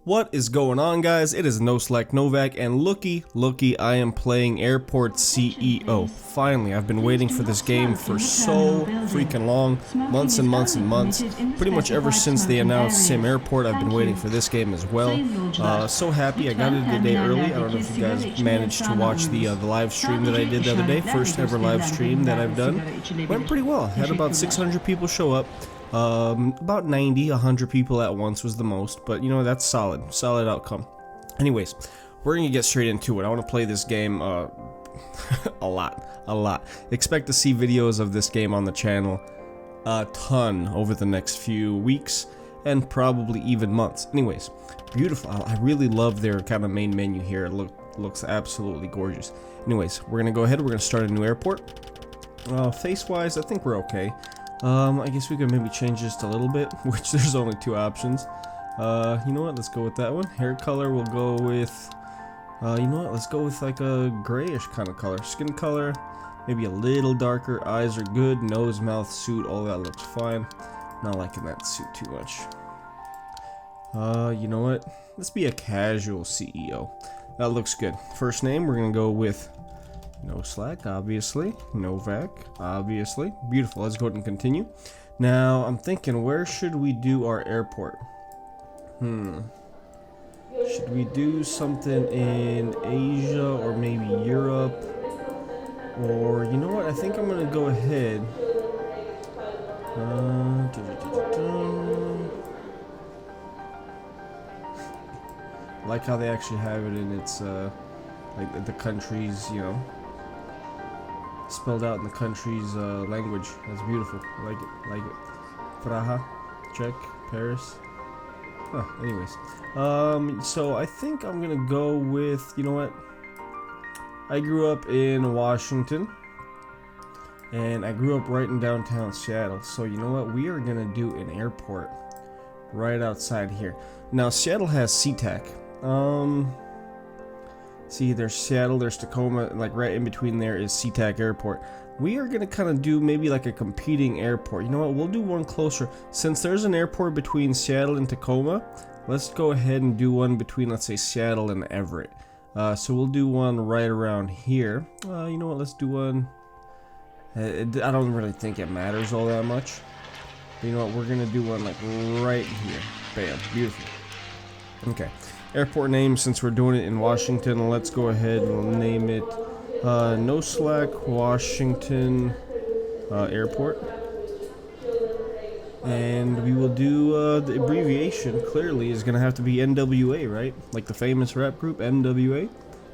What is going on, guys? It is NoSlack Novak, and looky, I am playing Airport CEO. Finally, I've been waiting for this game for so freaking long, months and months and months. Pretty much ever since they announced Sim Airport, I've been waiting for this game as well. So happy I got it a day early. I don't know if you guys managed to watch the live stream that I did the other day. First ever live stream that I've done. Went pretty well. Had about 600 people show up. About 90, 100 people at once was the most, but you know, that's solid outcome. Anyways, we're gonna get straight into it. I want to play this game a lot. Expect to see videos of this game on the channel a ton over the next few weeks and probably even months. Anyways, beautiful. I really love their kind of main menu here. It looks absolutely gorgeous. Anyways, we're gonna go ahead. We're gonna start a new airport. Face wise, I think we're okay. I guess we could maybe change this a little bit, which there's only two options. You know what, let's go with that one. Hair color, we'll go with, you know what, let's go with like a grayish kind of color. Skin color, maybe a little darker. Eyes are good. Nose, mouth, suit, all that looks fine. Not liking that suit too much. You know what, let's be a casual CEO. That looks good. First name, we're gonna go with NoSlack, obviously. Novak, obviously. Beautiful. Let's go ahead and continue. Now, I'm thinking, where should we do our airport? Should we do something in Asia or maybe Europe? Or, you know what? I think I'm going to go ahead. I like how they actually have it in its, like the countries, you know, spelled out in the country's language. That's beautiful. I like it. Praha, check. Paris. Anyways, so I think I'm gonna go with, you know what? I grew up in Washington, and I grew up right in downtown Seattle. So you know what? We are gonna do an airport right outside here. Now Seattle has SeaTac. See, there's Seattle, there's Tacoma, and like right in between there is SeaTac Airport. We are gonna kind of do maybe like a competing airport. You know what? We'll do one closer. Since there's an airport between Seattle and Tacoma, let's go ahead and do one between, let's say, Seattle and Everett. So we'll do one right around here. You know what? Let's do one. I don't really think it matters all that much. But you know what? We're gonna do one like right here. Bam! Beautiful. Okay. Airport name, since we're doing it in Washington, let's go ahead and we'll name it NoSlack Washington Airport. And we will do the abbreviation, clearly, is going to have to be NWA, right? Like the famous rap group, NWA.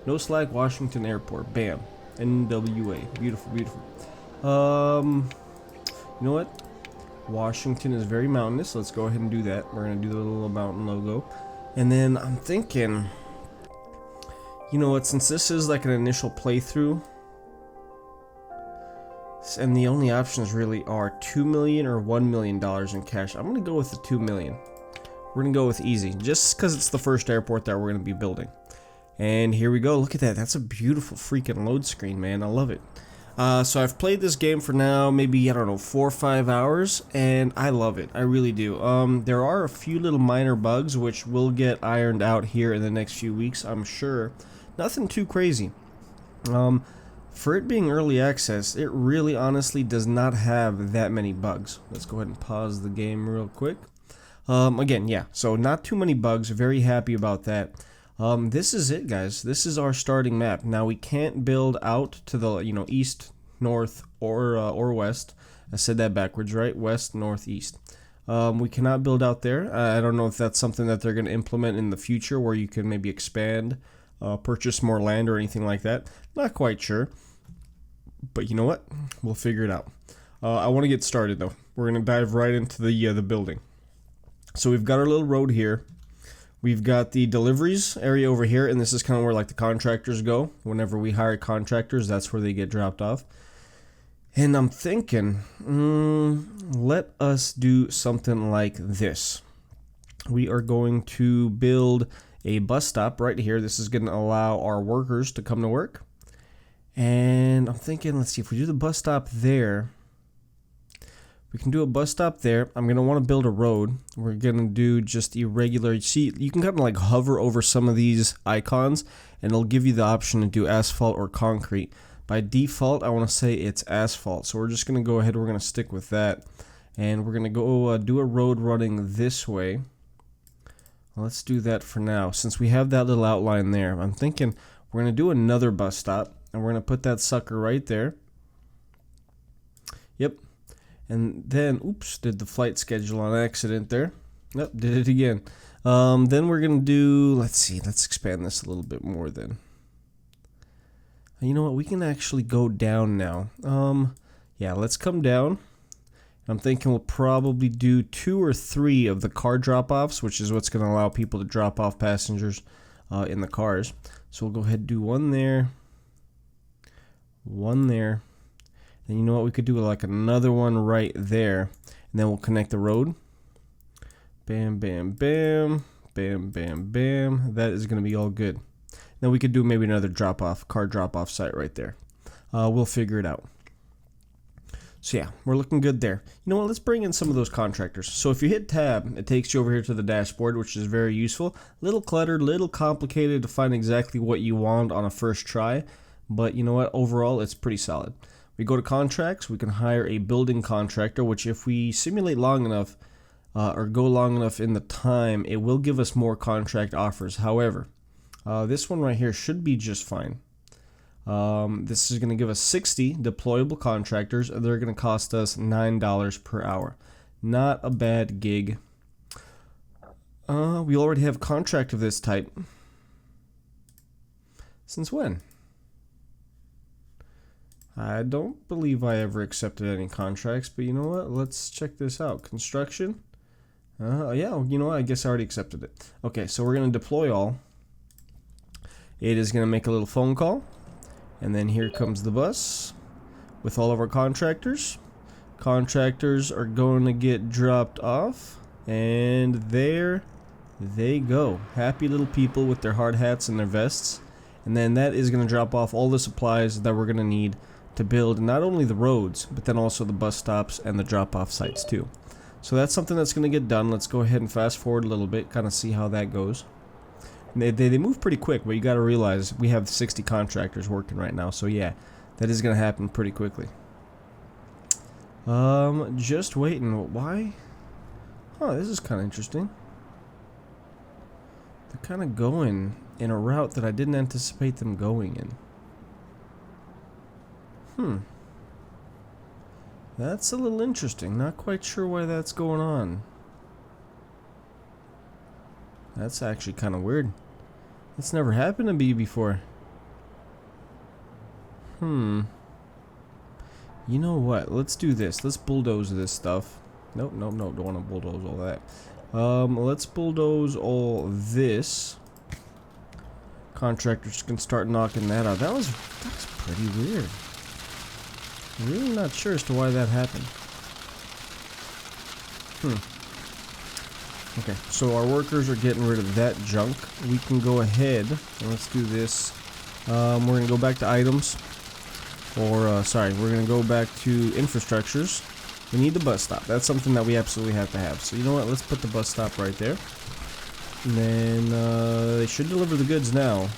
NoSlack Washington Airport. Bam. NWA. Beautiful, beautiful. You know what? Washington is very mountainous. Let's go ahead and do that. We're going to do the little mountain logo. And then I'm thinking, you know what, since this is like an initial playthrough, and the only options really are $2 million or $1 million in cash, I'm going to go with the $2 million. We're going to go with easy, just because it's the first airport that we're going to be building. And here we go, look at that, that's a beautiful freaking load screen, man, I love it. So I've played this game for now, maybe, I don't know, 4 or 5 hours, and I love it. I really do. There are a few little minor bugs which will get ironed out here in the next few weeks, I'm sure. Nothing too crazy. For it being early access, it really honestly does not have that many bugs. Let's go ahead and pause the game real quick. Again, yeah, so not too many bugs. Very happy about that. This is it, guys. This is our starting map. Now we can't build out to the, you know, east, north, or west. I said that backwards, right? West, north, east. We cannot build out there. I don't know if that's something that they're going to implement in the future, where you can maybe expand, purchase more land or anything like that. Not quite sure. But you know what? We'll figure it out. I want to get started though. We're going to dive right into the building. So we've got our little road here. We've got the deliveries area over here, and this is kind of where like the contractors go. Whenever we hire contractors, that's where they get dropped off. And I'm thinking, let us do something like this. We are going to build a bus stop right here. This is going to allow our workers to come to work. And I'm thinking, let's see, if we do the bus stop there, We can do a bus stop there. I'm going to want to build a road. We're going to do just irregular. See, you can kind of like hover over some of these icons and it'll give you the option to do asphalt or concrete. By default, I want to say it's asphalt. So we're just going to go ahead. We're going to stick with that. And we're going to go do a road running this way. Let's do that for now. Since we have that little outline there, I'm thinking we're going to do another bus stop. And we're going to put that sucker right there. Yep. And then, oops, did the flight schedule on accident there. Nope, did it again. Then we're going to do, let's see, let's expand this a little bit more then. You know what, we can actually go down now. Yeah, let's come down. I'm thinking we'll probably do 2 or 3 of the car drop-offs, which is what's going to allow people to drop off passengers in the cars. So we'll go ahead and do one there. One there. And you know what, we could do like another one right there, and then we'll connect the road. Bam, bam, bam, bam, bam, bam. That is going to be all good. Then we could do maybe another car drop-off site right there. We'll figure it out. So yeah, we're looking good there. You know what, let's bring in some of those contractors. So if you hit tab, it takes you over here to the dashboard, which is very useful. Little cluttered, little complicated to find exactly what you want on a first try. But you know what, overall, it's pretty solid. We go to contracts, we can hire a building contractor, which if we simulate long enough or go long enough in the time, it will give us more contract offers. However, this one right here should be just fine. This is going to give us 60 deployable contractors. They're going to cost us $9 per hour. Not a bad gig. We already have a contract of this type. Since when? I don't believe I ever accepted any contracts, but you know what? Let's check this out. Construction. Yeah, you know what? I guess I already accepted it. Okay, so we're going to deploy all. It is going to make a little phone call. And then here comes the bus with all of our contractors. Contractors are going to get dropped off. And there they go. Happy little people with their hard hats and their vests. And then that is going to drop off all the supplies that we're going to need to build not only the roads, but then also the bus stops and the drop-off sites too. So that's something that's going to get done. Let's go ahead and fast forward a little bit, kind of see how that goes. They move pretty quick, but you got to realize we have 60 contractors working right now. So yeah, that is going to happen pretty quickly. Just waiting. Why? Huh, this is kind of interesting. They're kind of going in a route that I didn't anticipate them going in. That's a little interesting. Not quite sure why that's going on. That's actually kind of weird. That's never happened to me before. You know what? Let's do this. Let's bulldoze this stuff. Nope, nope, nope. Don't want to bulldoze all that. Let's bulldoze all this. Contractors can start knocking that out. That's pretty weird. I'm really not sure as to why that happened. Okay, so our workers are getting rid of that junk. We can go ahead and let's do this. We're gonna go back to items, or sorry, we're gonna go back to infrastructures. We need the bus stop. That's something that we absolutely have to have. So you know what? Let's put the bus stop right there. And then they should deliver the goods now.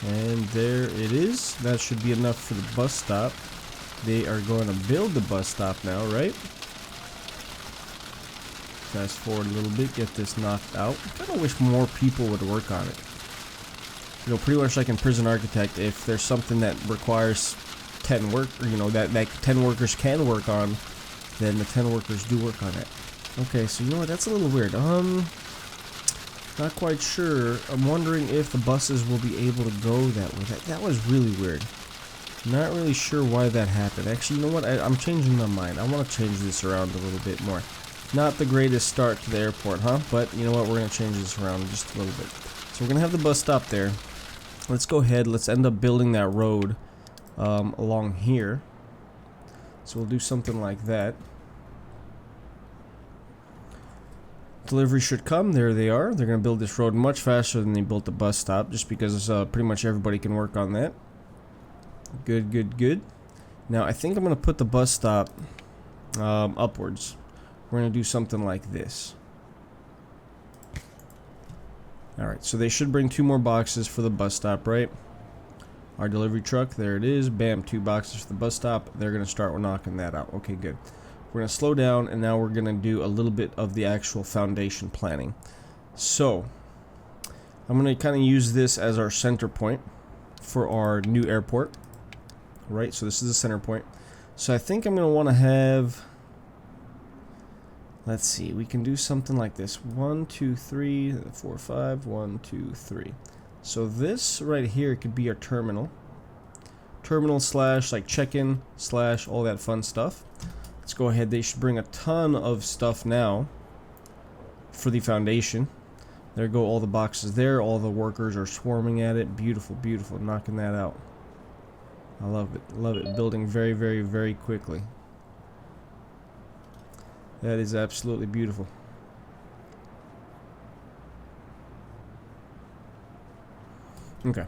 And there it is. That should be enough for the bus stop. They are going to build the bus stop now, right? Fast forward a little bit, get this knocked out. I kind of wish more people would work on it. You know, pretty much like in Prison Architect, if there's something that requires 10 that 10 workers can work on, then the 10 workers do work on it. Okay, so you know what? That's a little weird. Not quite sure. I'm wondering if the buses will be able to go that way. That was really weird. Not really sure why that happened. Actually, you know what? I'm changing my mind. I want to change this around a little bit more. Not the greatest start to the airport, huh? But you know what? We're going to change this around just a little bit. So we're going to have the bus stop there. Let's go ahead. Let's end up building that road along here. So we'll do something like that. Delivery should come. There they are. They're going to build this road much faster than they built the bus stop, just because pretty much everybody can work on that. Good, good, good. Now I think I'm going to put the bus stop upwards. We're going to do something like this. Alright, so they should bring 2 more boxes for the bus stop, right? Our delivery truck, there it is. Bam, 2 boxes for the bus stop. They're going to start knocking that out. Okay, good. We're going to slow down, and now we're going to do a little bit of the actual foundation planning. So, I'm going to kind of use this as our center point for our new airport. Right, so this is the center point. So I think I'm going to want to have... Let's see, we can do something like this. 1, 2, 3, 4, 5, 1, 2, 3. So this right here could be our terminal. Terminal slash like check-in slash all that fun stuff. Let's go ahead. They should bring a ton of stuff now for the foundation. There go all the boxes there. All the workers are swarming at it. Beautiful, beautiful. Knocking that out. I love it. Love it. Building very, very, very quickly. That is absolutely beautiful. Okay.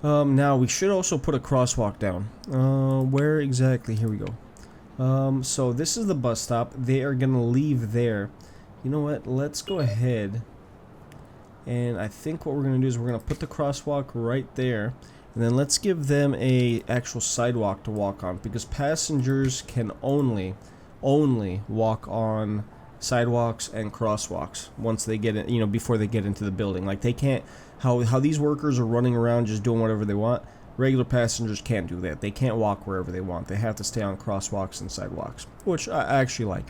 Now we should also put a crosswalk down. Where exactly? Here we go. So this is the bus stop. They are gonna leave there. You know what? Let's go ahead. And I think what we're gonna do is we're gonna put the crosswalk right there. And then let's give them a actual sidewalk to walk on, because passengers can only walk on sidewalks and crosswalks once they get in, you know, before they get into the building. Like they can't, how these workers are running around just doing whatever they want. Regular passengers can't do that. They can't walk wherever they want. They have to stay on crosswalks and sidewalks, which I actually like.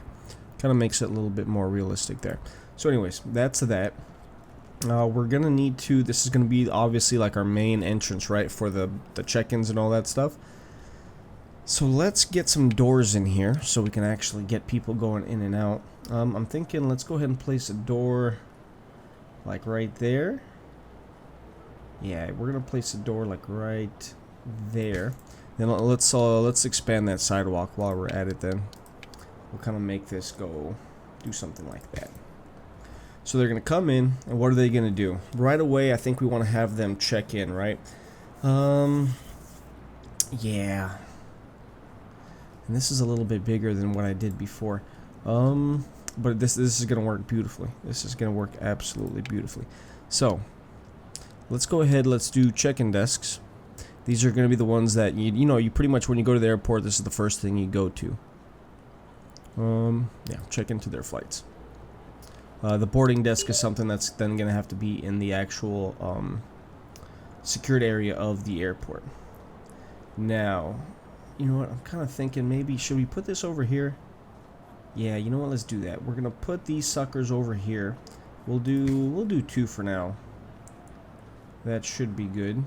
Kind of makes it a little bit more realistic there. So anyways, that's that. We're gonna need to, this is gonna be obviously like our main entrance, right, for the check-ins and all that stuff. So let's get some doors in here so we can actually get people going in and out. I'm thinking let's go ahead and place a door like right there. Yeah, we're gonna place a door like right there. Then let's expand that sidewalk while we're at it. Then we'll kind of make this go do something like that. So they're gonna come in, and what are they gonna do? Right away, I think we want to have them check in, right? Yeah. And this is a little bit bigger than what I did before. But this is gonna work beautifully. This is gonna work absolutely beautifully. So let's go ahead. Let's do check-in desks. These are gonna be the ones that you know you pretty much when you go to the airport, this is the first thing you go to. Yeah, check into their flights. The boarding desk is something that's then gonna have to be in the actual secured area of the airport. Now, you know what? I'm kind of thinking maybe should we put this over here? Yeah, you know what? Let's do that. We're gonna put these suckers over here. We'll do 2 for now. That should be good.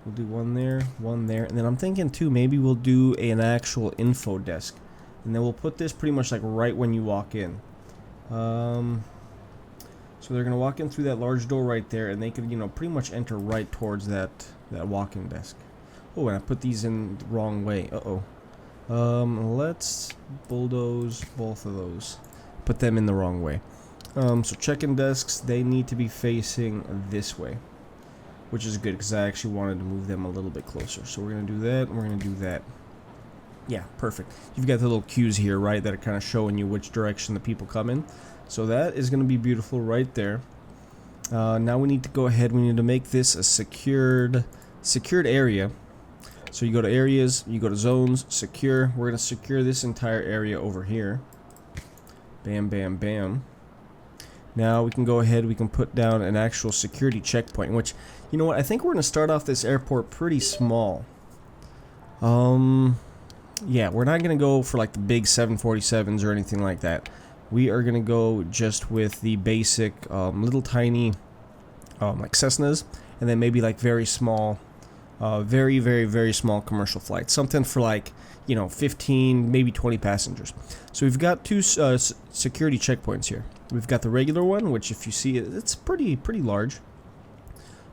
We'll do 1 there, 1 there, and then I'm thinking too maybe we'll do an actual info desk, and then we'll put this pretty much like right when you walk in. So they're gonna walk in through that large door right there, and they could, you know, pretty much enter right towards that walk-in desk. Oh, and I put these in the wrong way. Let's bulldoze both of those. Put them in the wrong way. So check-in desks, they need to be facing this way, which is good because I actually wanted to move them a little bit closer. So we're gonna do that, and we're gonna do that. Yeah, perfect. You've got the little cues here, right, that are kind of showing you which direction the people come in. So that is going to be beautiful right there. Now we need to go ahead. We need to make this a secured area. So you go to areas, you go to zones, secure. We're going to secure this entire area over here. Bam, bam, bam. Now we can go ahead. We can put down an actual security checkpoint, which, you know what, I think we're going to start off this airport pretty small. Yeah, we're not going to go for like the big 747s or anything like that. We are going to go just with the basic little tiny like Cessnas, and then maybe like very small, very, very, very small commercial flights. Something for like, you know, 15, maybe 20 passengers. So we've got 2 security checkpoints here. We've got the regular one, which if you see it, it's pretty large.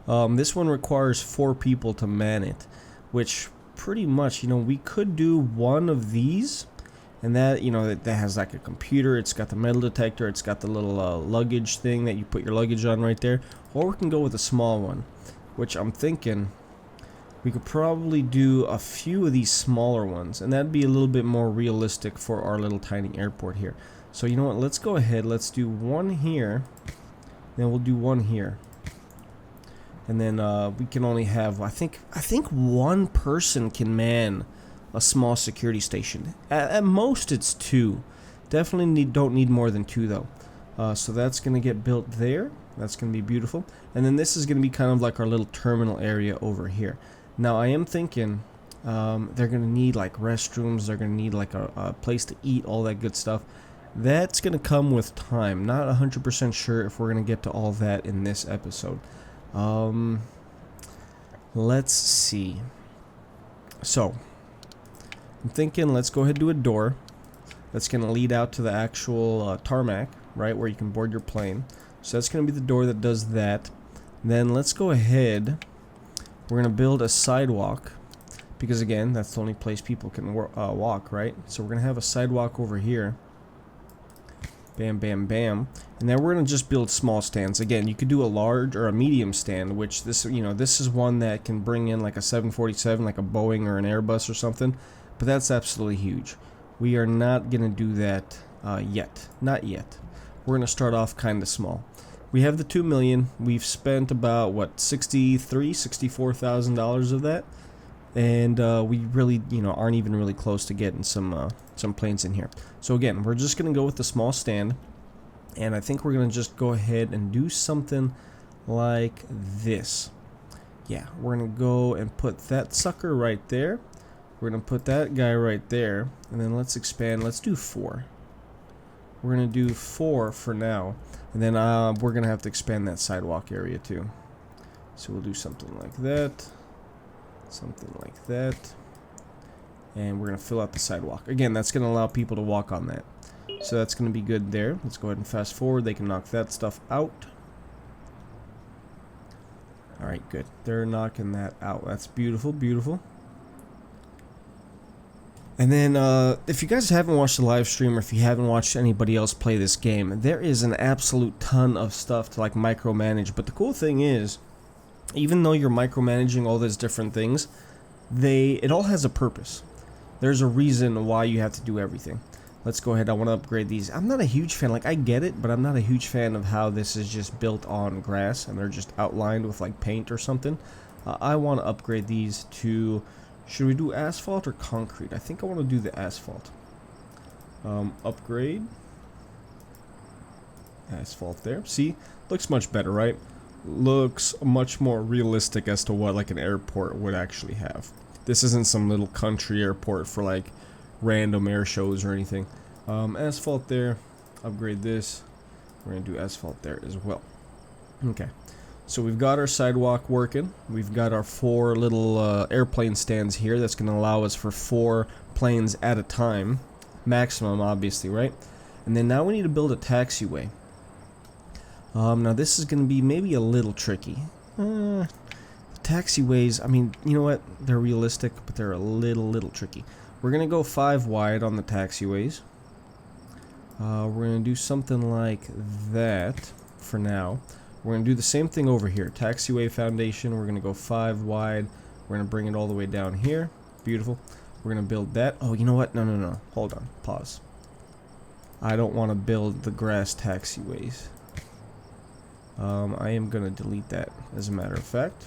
This one requires 4 people to man it, which pretty much, you know, we could do 1 of these, and that, you know, that has like a computer, it's got the metal detector, it's got the little luggage thing that you put your luggage on right there, or we can go with a small one, which I'm thinking We could probably do a few of these smaller ones, and that'd be a little bit more realistic for our little tiny airport here. So you know what, let's go ahead, let's do one here, then we'll do one here. And then we can only have, I think one person can man a small security station. At most it's 2. Definitely don't need more than 2 though. So that's gonna get built there. That's gonna be beautiful. And then this is gonna be kind of like our little terminal area over here. Now I am thinking they're gonna need like restrooms. They're gonna need like a place to eat, all that good stuff. That's gonna come with time. Not 100% sure if we're gonna get to all that in this episode. Let's see. So I'm thinking let's go ahead and do a door that's gonna lead out to the actual tarmac, right, where you can board your plane. So that's gonna be the door that does that. Then let's go ahead, we're gonna build a sidewalk, because again that's the only place people can walk, right? So we're gonna have a sidewalk over here. Bam, bam, bam. And then we're gonna just build small stands. Again, you could do a large or a medium stand, which this, you know, this is one that can bring in like a 747, like a Boeing or an Airbus or something. But that's absolutely huge. We are not gonna do that yet. Not yet. We're gonna start off kind of small. We have the 2 million. We've spent about what, $64,000 of that, and we really, you know, aren't even really close to getting some planes in here. So again, we're just gonna go with the small stand, and I think we're gonna just go ahead and do something like this. Yeah, we're gonna go and put that sucker right there. We're gonna put that guy right there, and then let's expand. Let's do 4. We're gonna do 4 for now, and then we're gonna have to expand that sidewalk area too. So we'll do something like that, something like that, and we're gonna fill out the sidewalk. Again, that's gonna allow people to walk on that. So that's gonna be good there. Let's go ahead and fast forward. They can knock that stuff out. Alright, good. They're knocking that out. That's beautiful, beautiful. And then, if you guys haven't watched the live stream, or if you haven't watched anybody else play this game, there is an absolute ton of stuff to like micromanage. But the cool thing is, even though you're micromanaging all these different things, it all has a purpose. There's a reason why you have to do everything. Let's go ahead. I want to upgrade these. I'm not a huge fan. Like, I get it, but I'm not a huge fan of how this is just built on grass and they're just outlined with like paint or something. I want to upgrade these to... Should we do asphalt or concrete? I think I want to do the asphalt. Upgrade. Asphalt there. See? Looks much better, right? Looks much more realistic as to what like an airport would actually have. This isn't some little country airport for like random air shows or anything. Asphalt there. Upgrade this. We're going to do asphalt there as well. Okay. So we've got our sidewalk working. We've got our 4 little airplane stands here. That's going to allow us for 4 planes at a time. Maximum, obviously, right? And then now we need to build a taxiway. Now this is going to be maybe a little tricky. Taxiways, I mean, you know what? They're realistic, but they're a little tricky. We're going to go 5 wide on the taxiways. We're going to do something like that for now. We're going to do the same thing over here. Taxiway foundation, we're going to go 5 wide. We're going to bring it all the way down here. Beautiful. We're going to build that. Oh, you know what? No. Hold on. Pause. I don't want to build the grass taxiways. I am going to delete that, as a matter of fact.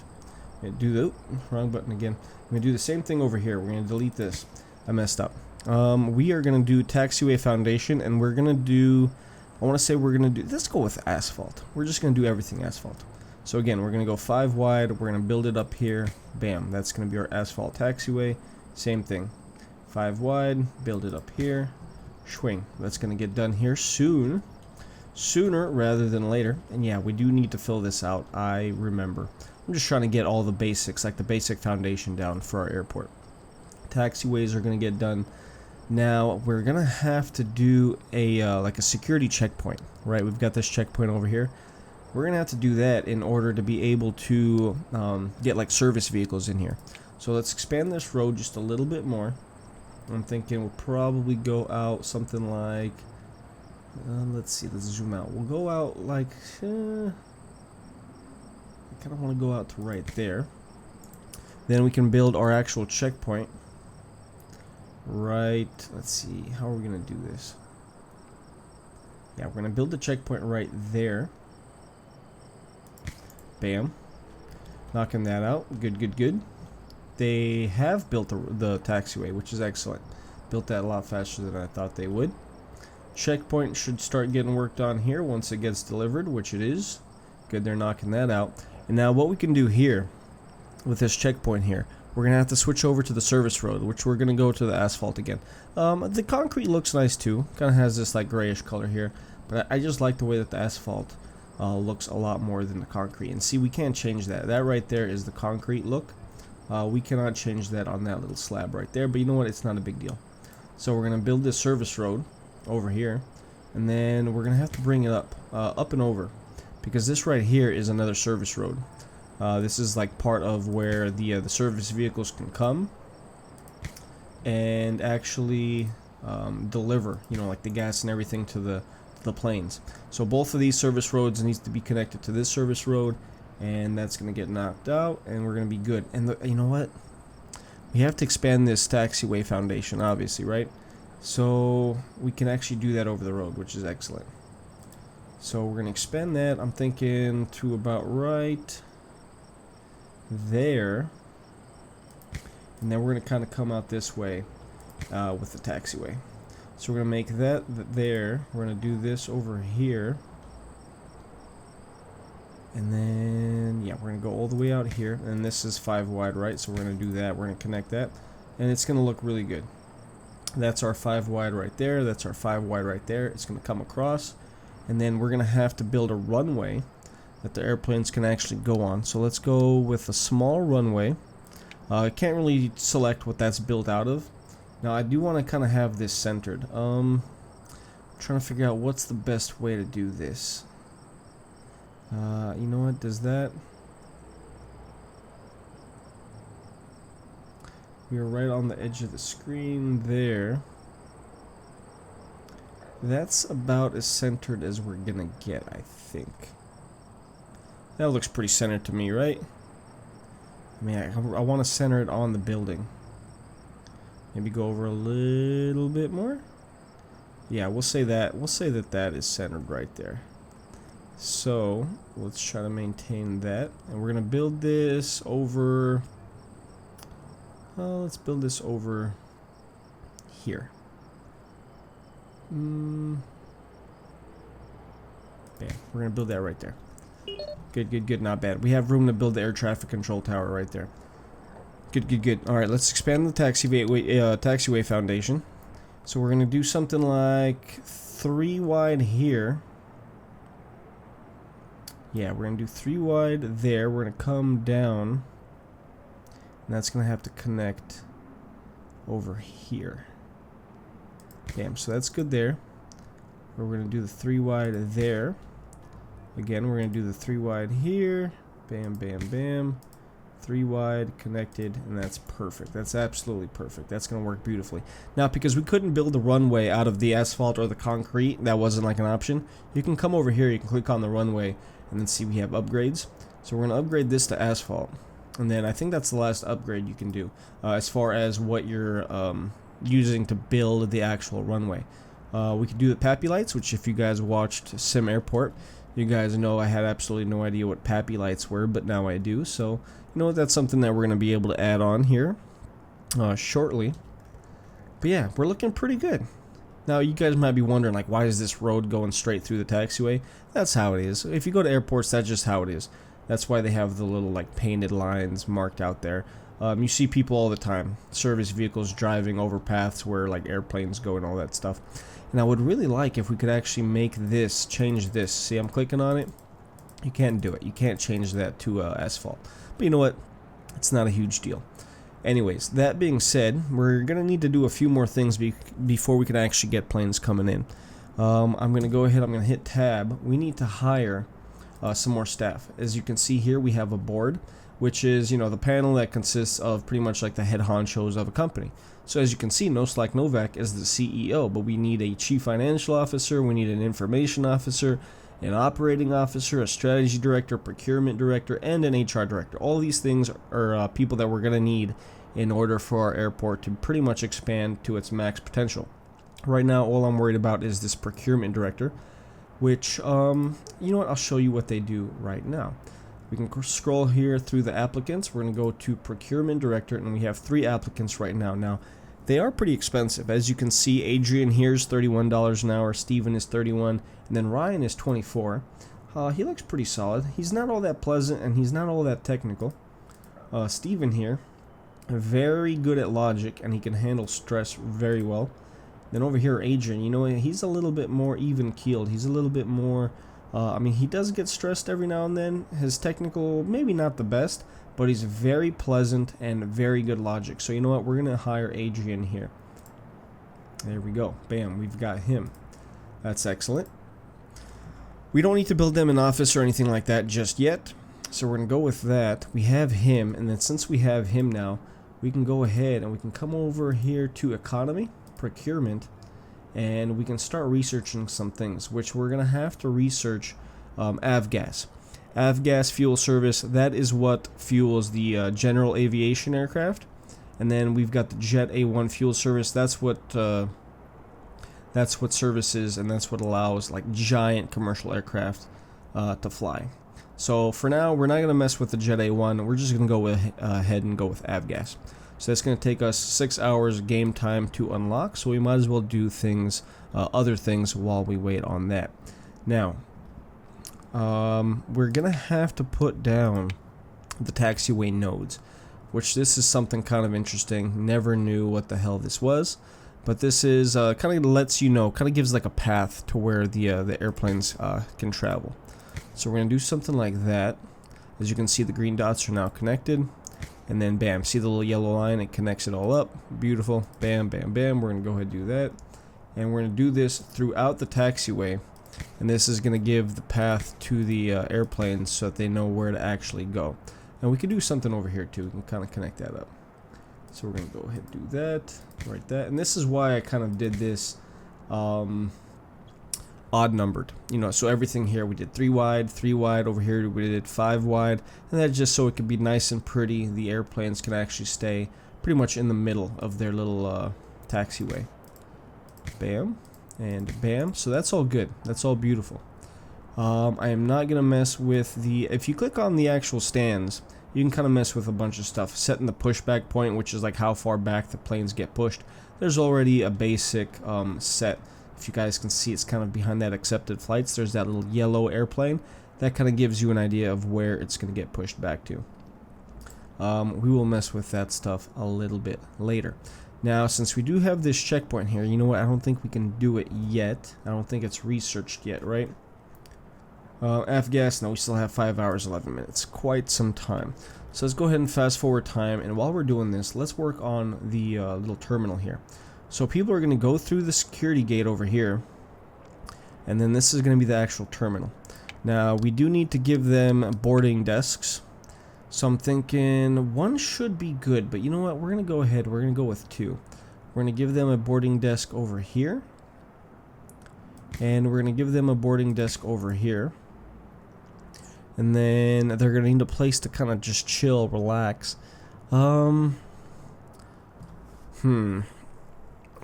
I'm going to do the... wrong button again. I'm going to do the same thing over here. We're going to delete this. I messed up. We are going to do taxiway foundation, and we're going to do... I want to say we're going to do... Let's go with asphalt. We're just going to do everything asphalt. So again, we're going to go 5 wide. We're going to build it up here. Bam. That's going to be our asphalt taxiway. Same thing. 5 wide. Build it up here. Swing. That's going to get done here soon. Sooner rather than later. And yeah, we do need to fill this out. I remember. I'm just trying to get all the basics, like the basic foundation down for our airport. Taxiways are going to get done. Now we're gonna have to do a like a security checkpoint, right? We've got this checkpoint over here. We're gonna have to do that in order to be able to get like service vehicles in here. So let's expand this road just a little bit more. I'm thinking we'll probably go out something like, let's see, let's zoom out. We'll go out like, I kind of want to go out to right there. Then we can build our actual checkpoint. Right, let's see, how are we gonna do this? Yeah, we're gonna build the checkpoint right there. Bam. Knocking that out. Good, good, good. They have built the taxiway, which is excellent. Built that a lot faster than I thought they would. Checkpoint should start getting worked on here once it gets delivered, which it is. Good, they're knocking that out. And now what we can do here with this checkpoint here, we're going to have to switch over to the service road, which we're going to go to the asphalt again. The concrete looks nice too. Kind of has this like grayish color here. But I just like the way that the asphalt looks a lot more than the concrete. And see, we can't change that. That right there is the concrete look. We cannot change that on that little slab right there. But you know what? It's not a big deal. So we're going to build this service road over here. And then we're going to have to bring it up and over. Because this right here is another service road. This is like part of where the service vehicles can come and actually deliver, you know, like the gas and everything to the planes. So both of these service roads needs to be connected to this service road, and that's going to get knocked out, and we're going to be good. And you know what? We have to expand this taxiway foundation, obviously, right? So we can actually do that over the road, which is excellent. So we're going to expand that. I'm thinking to about right there, and then we're going to kind of come out this way with the taxiway. So we're going to make that there. We're going to do this over here, and then yeah, we're going to go all the way out here, and this is 5 wide, right? So we're going to do that. We're going to connect that, and it's going to look really good. That's our 5 wide right there. That's our 5 wide right there. It's going to come across, and then we're going to have to build a runway that the airplanes can actually go on. So let's go with a small runway. I can't really select what that's built out of. Now I do want to kind of have this centered. Trying to figure out what's the best way to do this. You know what, does that... We are right on the edge of the screen there. That's about as centered as we're gonna get, I think. That looks pretty centered to me, right? I mean, I want to center it on the building. Maybe go over a little bit more. Yeah, we'll say that. We'll say that that is centered right there. So let's try to maintain that, and we're gonna build this over. Let's build this over here. Bam. We're gonna build that right there. Good, good, good. Not bad. We have room to build the air traffic control tower right there. Good, good, good. All right, let's expand the taxiway foundation. So we're gonna do something like 3 wide here. Yeah, we're gonna do 3 wide there. We're gonna come down, and that's gonna have to connect over here. Bam. So that's good there. We're gonna do the 3 wide there. Again, we're going to do the 3 wide here. Bam, bam, bam. 3 wide, connected, and that's perfect. That's absolutely perfect. That's going to work beautifully. Now, because we couldn't build a runway out of the asphalt or the concrete, that wasn't like an option, you can come over here, you can click on the runway, and then see we have upgrades. So we're going to upgrade this to asphalt. And then I think that's the last upgrade you can do as far as what you're using to build the actual runway. We could do the Pappy lights, which if you guys watched Sim Airport, you guys know I had absolutely no idea what Pappy lights were, but now I do. So, you know, that's something that we're going to be able to add on here shortly. But yeah, we're looking pretty good. Now, you guys might be wondering, like, why is this road going straight through the taxiway? That's how it is. If you go to airports, that's just how it is. That's why they have the little, like, painted lines marked out there. You see people all the time, service vehicles driving over paths where, like, airplanes go and all that stuff. And I would really like if we could actually make this, change this. See, I'm clicking on it. You can't do it. You can't change that to asphalt. But you know what? It's not a huge deal. Anyways, that being said, we're going to need to do a few more things before we can actually get planes coming in. I'm going to go ahead, I'm going to hit tab. We need to hire some more staff. As you can see here, we have a board, which is, you know, the panel that consists of pretty much like the head honchos of a company. So as you can see, NoSlack Novak is the CEO, but we need a chief financial officer, we need an information officer, an operating officer, a strategy director, procurement director, and an HR director. All these things are people that we're going to need in order for our airport to pretty much expand to its max potential. Right now, all I'm worried about is this procurement director, which, you know what, I'll show you what they do right now. We can scroll here through the applicants. We're going to go to procurement director, and we have 3 applicants right now. Now, they are pretty expensive. As you can see, Adrian here is $31 an hour, Steven is $31, and then Ryan is $24. He looks pretty solid. He's not all that pleasant, and he's not all that technical. Steven here, very good at logic, and he can handle stress very well. Then over here, Adrian, you know, he's a little bit more even-keeled. He's a little bit more, I mean, he does get stressed every now and then. His technical, maybe not the best, but he's very pleasant and very good logic. So you know what, we're going to hire Adrian here. There we go. Bam, we've got him. That's excellent. We don't need to build them an office or anything like that just yet. So we're going to go with that. We have him, and then since we have him now, we can go ahead and we can come over here to economy, procurement, and we can start researching some things, which we're going to have to research avgas. Avgas fuel service, that is what fuels the general aviation aircraft. And then we've got the Jet A1 fuel service. That's what services, and that's what allows like giant commercial aircraft to fly. So for now, we're not going to mess with the Jet A1. We're just going to go ahead and go with avgas. So that's going to take us 6 hours game time to unlock. So we might as well do things, other things, while we wait on that. Now, we're going to have to put down the taxiway nodes, which this is something kind of interesting. Never knew what the hell this was, but this is kind of lets you know, kind of gives like a path to where the airplanes can travel. So we're going to do something like that. As you can see, the green dots are now connected. And then bam, see the little yellow line? It connects it all up. Beautiful. Bam, bam, bam. We're going to go ahead and do that. And we're going to do this throughout the taxiway. And this is going to give the path to the airplanes so that they know where to actually go. And we can do something over here too. We can kind of connect that up. So we're going to go ahead and do that. Right that. And this is why I kind of did this odd numbered, you know, so everything here we did 3 wide, 3 wide. Over here we did 5 wide, and that's just so it could be nice and pretty. The airplanes can actually stay pretty much in the middle of their little taxiway. Bam and bam. So that's all good. That's all beautiful. I am not gonna mess with the, if you click on the actual stands, you can kind of mess with a bunch of stuff. Setting the pushback point, which is like how far back the planes get pushed. There's already a basic set. If you guys can see, it's kind of behind that accepted flights. There's that little yellow airplane. That kind of gives you an idea of where it's going to get pushed back to. We will mess with that stuff a little bit later. Now, since we do have this checkpoint here, you know what? I don't think we can do it yet. I don't think it's researched yet, right? Avgas, no, we still have 5 hours, 11 minutes. Quite some time. So let's go ahead and fast forward time. And while we're doing this, let's work on the little terminal here. So people are going to go through the security gate over here, and then this is going to be the actual terminal. Now, we do need to give them boarding desks. So I'm thinking 1 should be good, but you know what? We're going to go ahead. We're going to go with 2. We're going to give them a boarding desk over here, and we're going to give them a boarding desk over here. And then they're going to need a place to kind of just chill, relax.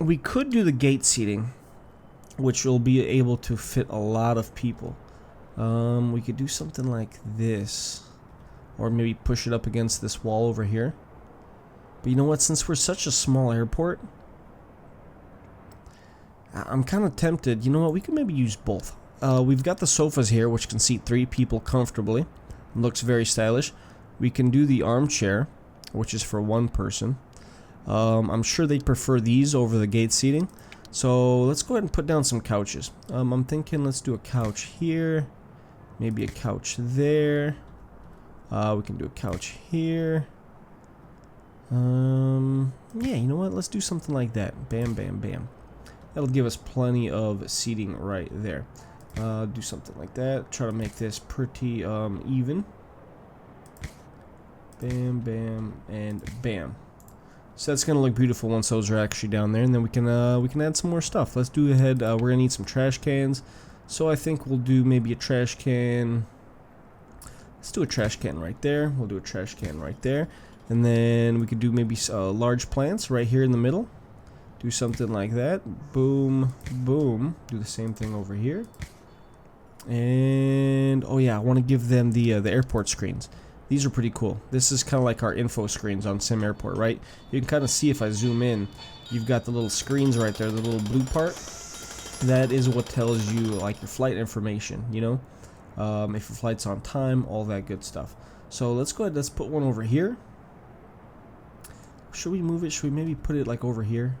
We could do the gate seating, which will be able to fit a lot of people. We could do something like this, or maybe push it up against this wall over here. But you know what, since we're such a small airport, I'm kind of tempted. You know what, we could maybe use both. We've got the sofas here, which can seat 3 people comfortably. Looks very stylish. We can do the armchair, which is for 1 person. I'm sure they'd prefer these over the gate seating. So let's go ahead and put down some couches. I'm thinking let's do a couch here. Maybe a couch there. We can do a couch here. Yeah, you know what? Let's do something like that. Bam, bam, bam. That'll give us plenty of seating right there. Do something like that. Try to make this pretty even. Bam, bam, and bam. So that's gonna look beautiful once those are actually down there, and then we can add some more stuff. Let's do ahead. We're gonna need some trash cans, So I think we'll do maybe a trash can. Let's do a trash can right there. We'll do a trash can right there. And then we could do maybe large plants right here in the middle. Do something like that. Boom, boom. Do the same thing over here. And oh yeah, I want to give them the airport screens. These are pretty cool. This is kind of like our info screens on Sim Airport, right? You can kind of see if I zoom in, you've got the little screens right there, the little blue part. That is what tells you like your flight information, you know, if your flight's on time, all that good stuff. So let's go ahead. Let's put one over here. Should we move it? Should we maybe put it like over here?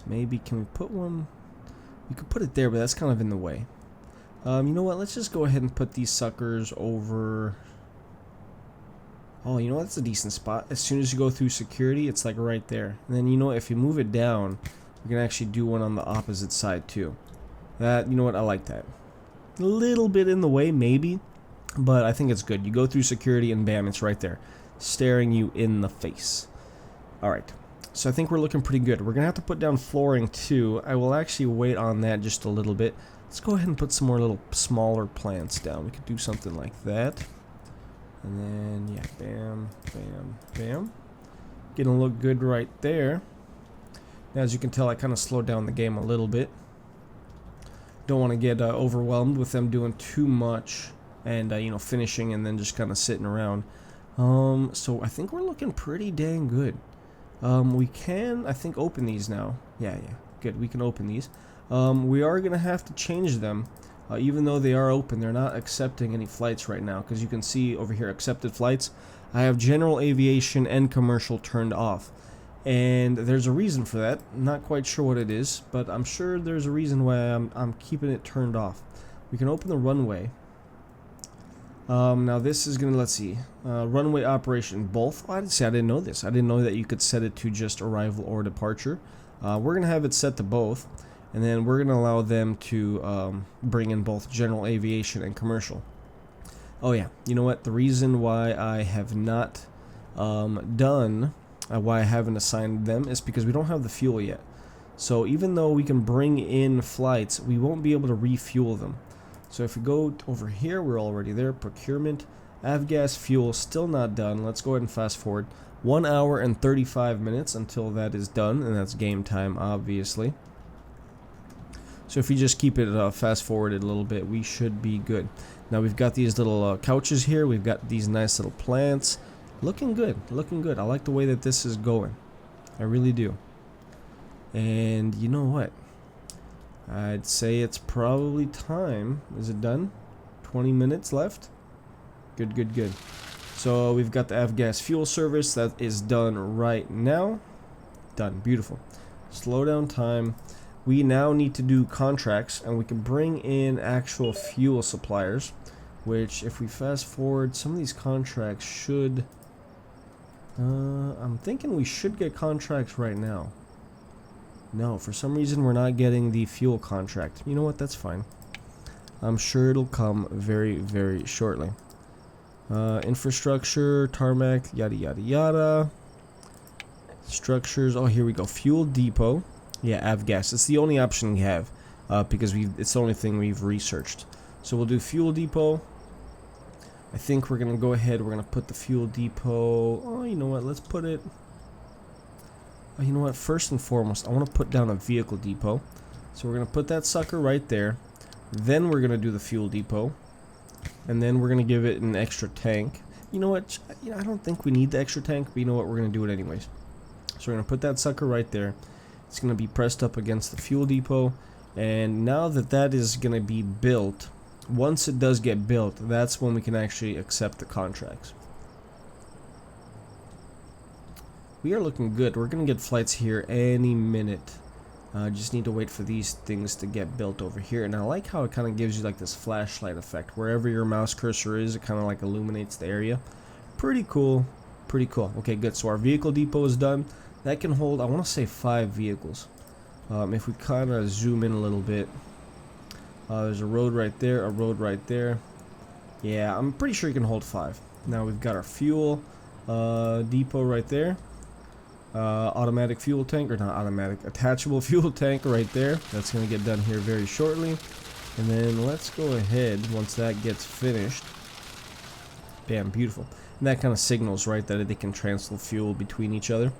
Maybe can we put one? You could put it there, but that's kind of in the way. You know what? Let's just go ahead and put these suckers over. Oh, you know what? That's a decent spot. As soon as you go through security, it's like right there. And then, you know, if you move it down, you can actually do one on the opposite side too. That, you know what? I like that. A little bit in the way, maybe, but I think it's good. You go through security and bam, it's right there, staring you in the face. All right. So I think we're looking pretty good. We're going to have to put down flooring too. I will actually wait on that just a little bit. Let's go ahead and put some more little smaller plants down. We could do something like that. And then, yeah, bam, bam, bam. Gonna look good right there. Now, as you can tell, I kind of slowed down the game a little bit. Don't want to get overwhelmed with them doing too much and, you know, finishing and then just kind of sitting around. So I think we're looking pretty dang good. We can, I think, open these now. Yeah, good. We can open these. We are going to have to change them. Even though they are open, they're not accepting any flights right now. Because you can see over here, accepted flights. I have general aviation and commercial turned off. And there's a reason for that. I'm not quite sure what it is, but I'm sure there's a reason why I'm keeping it turned off. We can open the runway. Now this is going to, let's see, runway operation, both. Oh, I didn't know this. I didn't know that you could set it to just arrival or departure. We're going to have it set to both. And then we're going to allow them to bring in both general aviation and commercial. Oh yeah, you know what? The reason why I have not why I haven't assigned them is because we don't have the fuel yet. So even though we can bring in flights, we won't be able to refuel them. So if we go over here, we're already there. Procurement, avgas, fuel, still not done. Let's go ahead and fast forward. 1 hour and 35 minutes until that is done, and that's game time, obviously. So if we just keep it fast forwarded a little bit, we should be good. Now we've got these little couches here. We've got these nice little plants. Looking good, looking good. I like the way that this is going. I really do. And you know what? I'd say it's probably time. Is it done? 20 minutes left? Good, good, good. So we've got the avgas fuel service. That is done right now. Done. Beautiful. Slow down time. We now need to do contracts, and we can bring in actual fuel suppliers, which if we fast forward, some of these contracts should... I'm thinking we should get contracts right now. No, for some reason we're not getting the fuel contract. You know what? That's fine. I'm sure it'll come very, very shortly. Infrastructure, tarmac, yada, yada, yada. Structures. Oh, here we go. Fuel depot. Yeah, avgas. It's the only option we have because it's the only thing we've researched. So we'll do fuel depot. I think we're going to go ahead. We're going to put the fuel depot. Oh, you know what? Let's put it. Oh, you know what? First and foremost, I want to put down a vehicle depot. So we're going to put that sucker right there. Then we're going to do the fuel depot. And then we're going to give it an extra tank. You know what? I don't think we need the extra tank, but you know what? We're going to do it anyways. So we're going to put that sucker right there. It's going to be pressed up against the fuel depot. And now that that is going to be built, once it does get built, that's when we can actually accept the contracts. We are looking good. We're going to get flights here any minute. Just need to wait for these things to get built over here. And I like how it kind of gives you like this flashlight effect. Wherever your mouse cursor is, it kind of like illuminates the area. Pretty cool. Pretty cool. Okay, good. So our vehicle depot is done. That can hold, I want to say 5 vehicles. If we kind of zoom in a little bit. There's a road right there, a road right there. Yeah, I'm pretty sure you can hold 5. Now we've got our fuel depot right there. Automatic fuel tank, or not automatic, attachable fuel tank right there. That's going to get done here very shortly. And then let's go ahead, once that gets finished. Bam, beautiful. And that kind of signals, right, that they can transfer fuel between each other.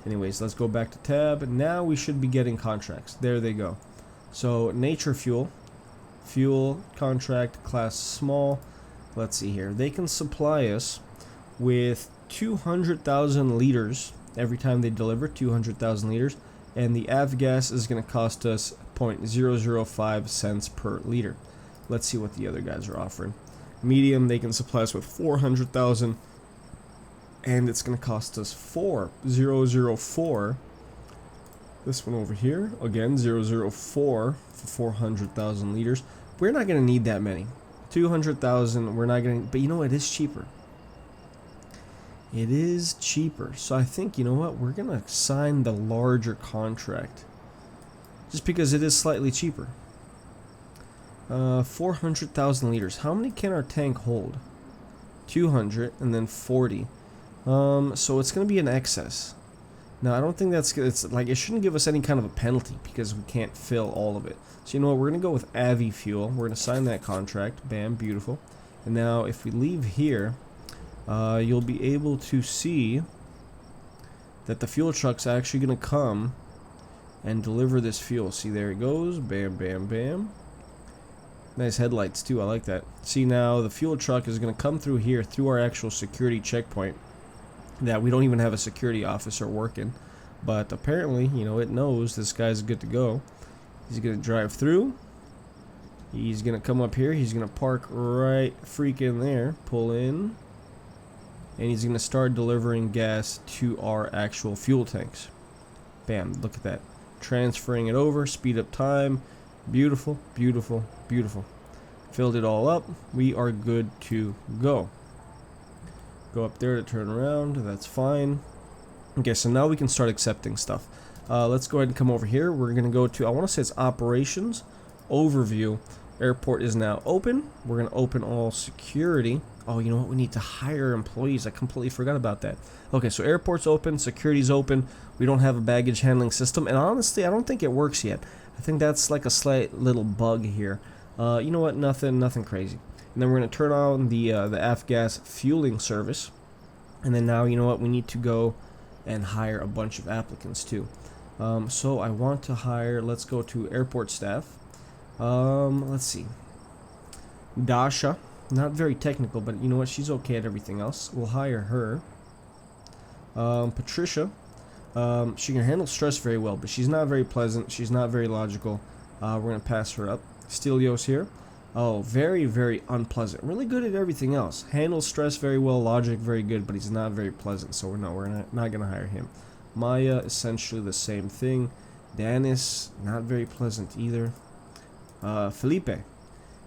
Anyways, let's go back to tab. Now we should be getting contracts. There they go. So, nature fuel. Fuel contract, class small. Let's see here. They can supply us with 200,000 liters every time they deliver, 200,000 liters. And the avgas is going to cost us 0.005 cents per liter. Let's see what the other guys are offering. Medium, they can supply us with 400,000, and it's going to cost us 4.004. This one over here, again, 004 for 400,000 liters. We're not going to need that many. 200,000, we're not going to, but you know what, it is cheaper. It is cheaper. So I think, you know what, we're going to sign the larger contract. Just because it is slightly cheaper. 400,000 liters. How many can our tank hold? 200 and then 40. So it's going to be an excess. Now I don't think that's good. It's like it shouldn't give us any kind of a penalty because we can't fill all of it. So you know what? We're going to go with Avi Fuel. We're going to sign that contract. Bam, beautiful. And now if we leave here, you'll be able to see that the fuel truck's actually going to come and deliver this fuel. See, there it goes. Bam, bam, bam. Nice headlights too, I like that. See, now the fuel truck is going to come through here, through our actual security checkpoint, that we don't even have a security officer working. But apparently, you know, it knows this guy's good to go. He's going to drive through. He's going to come up here. He's going to park right freaking there, pull in. And he's going to start delivering gas to our actual fuel tanks. Bam, look at that. Transferring it over, speed up time. Beautiful, beautiful, beautiful. Filled it all up. We are good to go. Go up there to turn around. That's fine. Okay, so now we can start accepting stuff. Let's go ahead and come over here. We're going to go to, I want to say it's operations, overview. Airport is now open. We're going to open all security. Oh, you know what? We need to hire employees. I completely forgot about that. Okay, so airport's open, security's open. We don't have a baggage handling system. And honestly, I don't think it works yet. I think that's like a slight little bug here. You know what? Nothing crazy. And then we're going to turn on the avgas fueling service. And then now, you know what? We need to go and hire a bunch of applicants too. So I want to hire, let's go to airport staff. Let's see. Dasha. Not very technical, but you know what? She's okay at everything else. We'll hire her. Patricia. She can handle stress very well, but she's not very pleasant. She's not very logical. We're going to pass her up. Stelios here. Oh, very, very unpleasant. Really good at everything else. Handles stress very well. Logic very good, but he's not very pleasant, so we're not going to hire him. Maya, essentially the same thing. Danis, not very pleasant either. Felipe.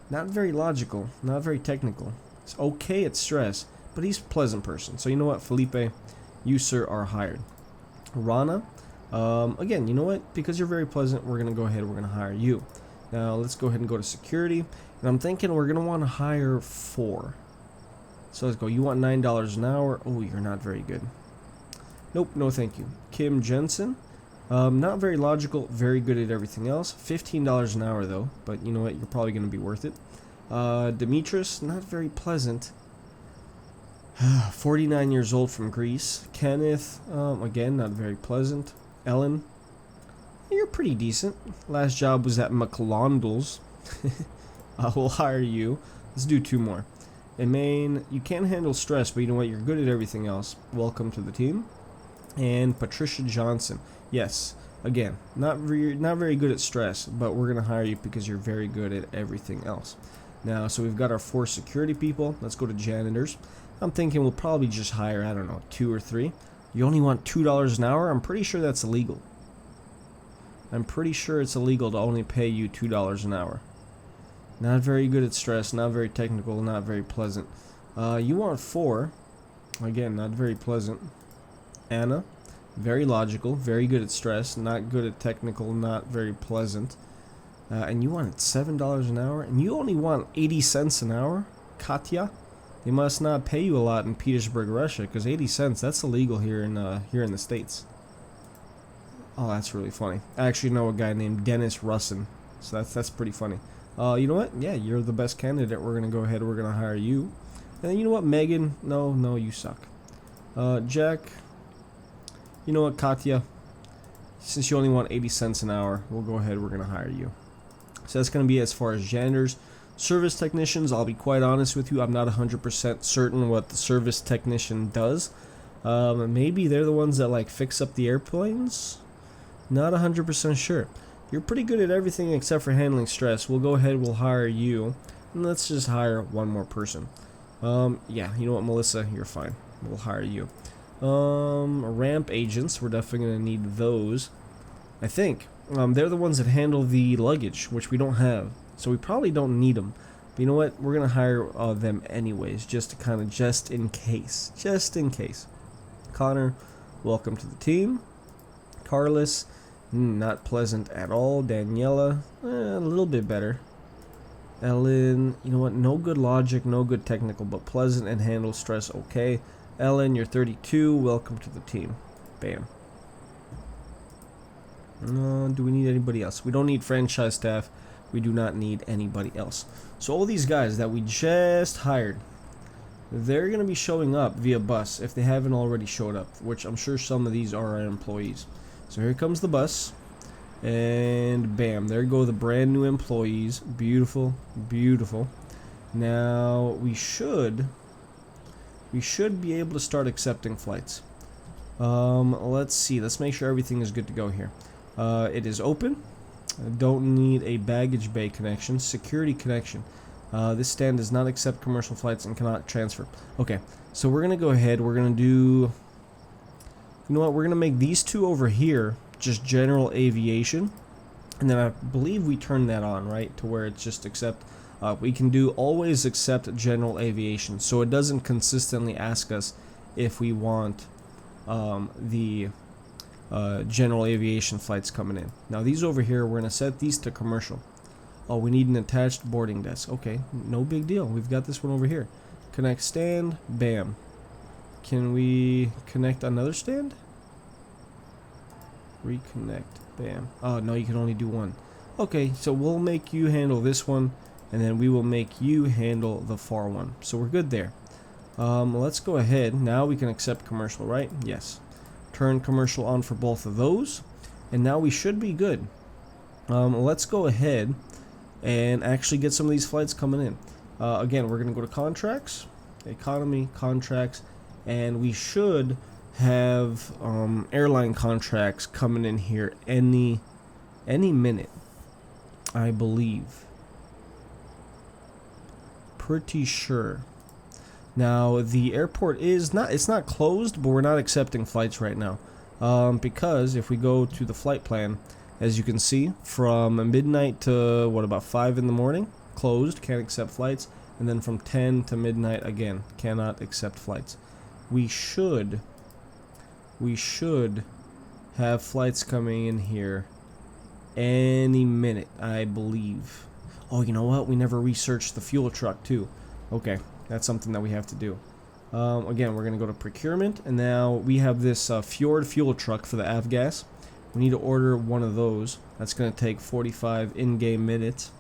Not very logical, not very technical. He's okay at stress, but he's a pleasant person. So you know what, Felipe, you sir are hired. Rana, again, you know what? Because you're very pleasant, we're gonna go ahead. We're gonna hire you. Now let's go ahead and go to security, and I'm thinking we're gonna want to hire 4. So let's go. You want $9 an hour? Oh, you're not very good. Nope, no thank you. Kim Jensen. Not very logical, very good at everything else. $15 an hour though, but you know what, you're probably going to be worth it. Demetris, not very pleasant. 49 years old from Greece. Kenneth, again, not very pleasant. Ellen, you're pretty decent. Last job was at McLondell's. I will hire you. Let's do 2 more. Emaine, you can handle stress, but you know what, you're good at everything else. Welcome to the team. And Patricia Johnson. Yes, again, not very good at stress, but we're going to hire you because you're very good at everything else. Now, so we've got our 4 security people. Let's go to janitors. I'm thinking we'll probably just hire, I don't know, 2 or 3. You only want $2 an hour? I'm pretty sure that's illegal. I'm pretty sure it's illegal to only pay you $2 an hour. Not very good at stress, not very technical, not very pleasant. You want 4. Again, not very pleasant. Anna. Very logical, very good at stress, not good at technical, not very pleasant. And you wanted $7 an hour, and you only want 80 cents an hour? Katya? They must not pay you a lot in Petersburg, Russia, because 80 cents, that's illegal here in the States. Oh, that's really funny. I actually know a guy named Dennis Russin, so that's pretty funny. You know what? Yeah, you're the best candidate. We're gonna go ahead. We're gonna hire you. And then you know what, Megan? No, you suck. Jack. You know what, Katya? Since you only want 80 cents an hour, we'll go ahead. We're gonna hire you. So that's gonna be as far as janitors. Service technicians. I'll be quite honest with you. I'm not 100% certain what the service technician does. Maybe they're the ones that like fix up the airplanes. Not 100% sure. You're pretty good at everything except for handling stress. We'll go ahead, we'll hire you. And let's just hire one more person. Yeah, you know what, Melissa? You're fine. We'll hire you. Ramp agents. We're definitely going to need those. I think. They're the ones that handle the luggage, which we don't have. So we probably don't need them. But you know what? We're going to hire them anyways, just to kind of, just in case. Just in case. Connor, welcome to the team. Carlos. Not pleasant at all. Daniela, a little bit better. Ellen, you know what? No good logic, no good technical, but pleasant and handle stress okay. Ellen, you're 32. Welcome to the team. Bam. Do we need anybody else? We don't need franchise staff. We do not need anybody else. So all these guys that we just hired, they're going to be showing up via bus if they haven't already showed up, which I'm sure some of these are our employees. So here comes the bus, and bam, there go the brand new employees. Beautiful, beautiful. Now we should be able to start accepting flights. Let's see. Let's make sure everything is good to go here. It is open. I don't need a baggage bay connection. Security connection. This stand does not accept commercial flights and cannot transfer. Okay, so we're gonna go ahead. We're gonna do. You know what, we're going to make these two over here just general aviation. And then I believe we turn that on, right? To where it's just accept. We can do always accept general aviation. So it doesn't consistently ask us if we want the general aviation flights coming in. Now these over here, we're going to set these to commercial. Oh, we need an attached boarding desk. Okay, no big deal. We've got this one over here. Connect stand. Bam. Can we connect another stand? Reconnect. Bam. Oh, no, you can only do one. Okay, so we'll make you handle this one, and then we will make you handle the far one. So we're good there. Let's go ahead. Now we can accept commercial, right? Yes. Turn commercial on for both of those, and now we should be good. Let's go ahead and actually get some of these flights coming in. Again, we're going to go to contracts, economy, contracts, and we should have airline contracts coming in here any minute, I believe. Pretty sure. Now the airport is not, it's not closed, but we're not accepting flights right now. Because if we go to the flight plan, as you can see, from midnight to what, about 5 in the morning, closed, can't accept flights, and then from 10 to midnight again, cannot accept flights. We should have flights coming in here any minute, I believe. Oh, you know what? We never researched the fuel truck too. Okay, that's something that we have to do. Again, we're gonna go to procurement, and now we have this Fjord fuel truck for the avgas. We need to order one of those. That's gonna take 45 in-game minutes,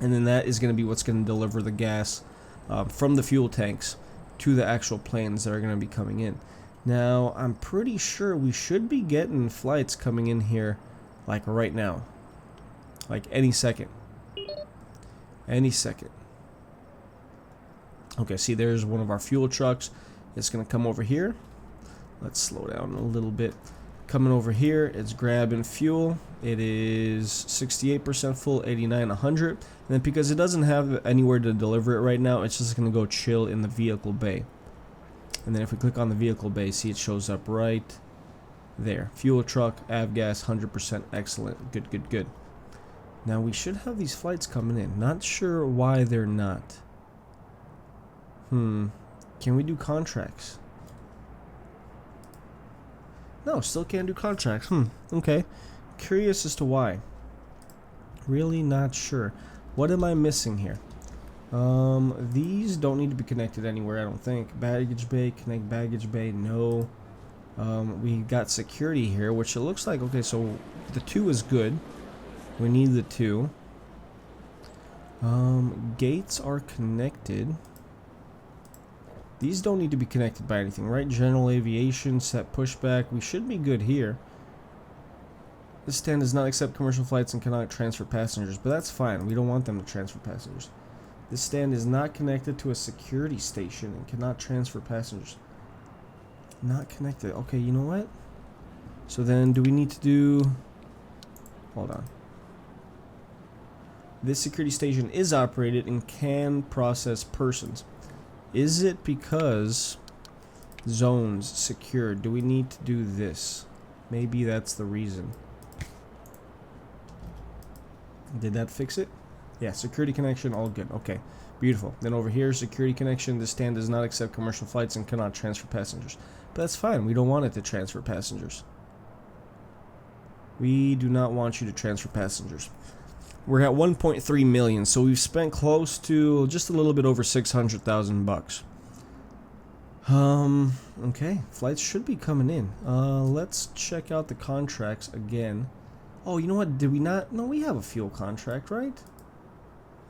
and then that is gonna be what's gonna deliver the gas from the fuel tanks to the actual planes that are going to be coming in. Now, I'm pretty sure we should be getting flights coming in here, like right now. Like any second. Any second. Okay, see, there's one of our fuel trucks. It's going to come over here. Let's slow down a little bit. Coming over here, it's grabbing fuel. It is 68% full, 89, 100. And then because it doesn't have anywhere to deliver it right now, it's just going to go chill in the vehicle bay. And then if we click on the vehicle bay, see it shows up right there. Fuel truck, avgas, 100%, excellent. Good, good, good. Now we should have these flights coming in. Not sure why they're not. Can we do contracts? No, still can't do contracts. Okay. Curious as to why. Really not sure. What am I missing here? These don't need to be connected anywhere, I don't think. Baggage bay, connect baggage bay, no. We got security here, which it looks like, okay, so the 2 is good. We need the 2. Gates are connected. These don't need to be connected by anything, right? General aviation, set pushback. We should be good here. This stand does not accept commercial flights and cannot transfer passengers, but that's fine. We don't want them to transfer passengers. This stand is not connected to a security station and cannot transfer passengers. Not connected. Okay, you know what? So then do we need to do... Hold on. This security station is operated and can process persons. Is it because zones secured? Do we need to do this? Maybe that's the reason. Did that fix it? Yeah, security connection, all good. Okay, beautiful. Then over here, security connection. This stand does not accept commercial flights and cannot transfer passengers. But that's fine. We don't want it to transfer passengers. We do not want you to transfer passengers. We're at 1.3 million, so we've spent close to just a little bit over 600,000 bucks. Okay, flights should be coming in. Let's check out the contracts again. Oh, you know what? Did we not? No, we have a fuel contract, right?